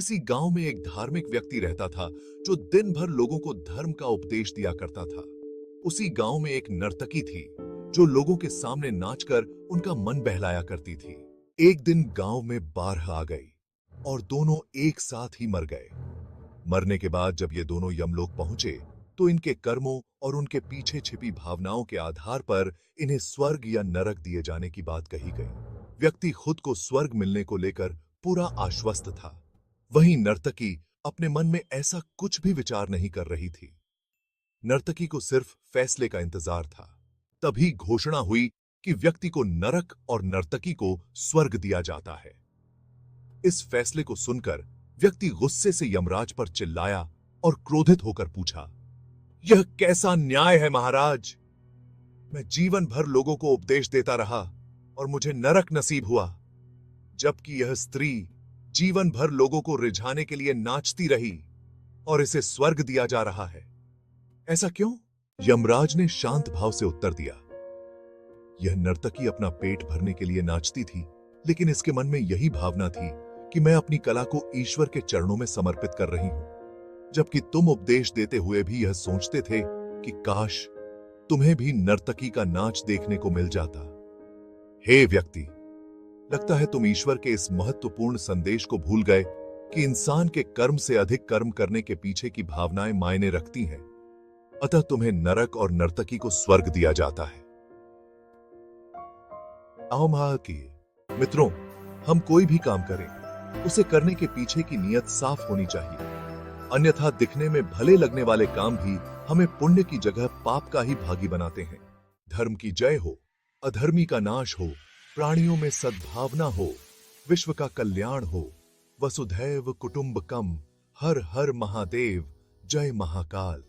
किसी गांव में एक धार्मिक व्यक्ति रहता था जो दिन भर लोगों को धर्म का उपदेश दिया करता था। उसी गांव में एक नर्तकी थी जो लोगों के सामने नाचकर उनका मन बहलाया करती थी। एक दिन गांव में बाढ़ आ गई और दोनों एक साथ ही मर गए। मरने के बाद जब ये दोनों यमलोक पहुंचे तो इनके कर्मों और उनके पीछे छिपी भावनाओं के आधार पर इन्हें स्वर्ग या नरक दिए जाने की बात कही गई। व्यक्ति खुद को स्वर्ग मिलने को लेकर पूरा आश्वस्त था। वहीं नर्तकी अपने मन में ऐसा कुछ भी विचार नहीं कर रही थी। नर्तकी को सिर्फ फैसले का इंतजार था। तभी घोषणा हुई कि व्यक्ति को नरक और नर्तकी को स्वर्ग दिया जाता है। इस फैसले को सुनकर व्यक्ति गुस्से से यमराज पर चिल्लाया और क्रोधित होकर पूछा, यह कैसा न्याय है महाराज? मैं जीवन भर लोगों को उपदेश देता रहा और मुझे नरक नसीब हुआ, जबकि यह स्त्री जीवन भर लोगों को रिझाने के लिए नाचती रही और इसे स्वर्ग दिया जा रहा है। ऐसा क्यों? यमराज ने शांत भाव से उत्तर दिया, यह नर्तकी अपना पेट भरने के लिए नाचती थी, लेकिन इसके मन में यही भावना थी कि मैं अपनी कला को ईश्वर के चरणों में समर्पित कर रही हूं, जबकि तुम उपदेश देते हुए भी यह सोचते थे कि काश तुम्हें भी नर्तकी का नाच देखने को मिल जाता। हे व्यक्ति, लगता है तुम ईश्वर के इस महत्वपूर्ण संदेश को भूल गए कि इंसान के कर्म से अधिक कर्म करने के पीछे की भावनाएं मायने रखती हैं। अतः तुम्हें नरक और नर्तकी को स्वर्ग दिया जाता है। आओ महाकी मित्रों, हम कोई भी काम करें उसे करने के पीछे की नीयत साफ होनी चाहिए, अन्यथा दिखने में भले लगने वाले काम भी हमें पुण्य की जगह पाप का ही भागी बनाते हैं। धर्म की जय हो, अधर्मी का नाश हो, प्राणियों में सद्भावना हो, विश्व का कल्याण हो। वसुधैव कुटुंबकम। हर हर महादेव। जय महाकाल।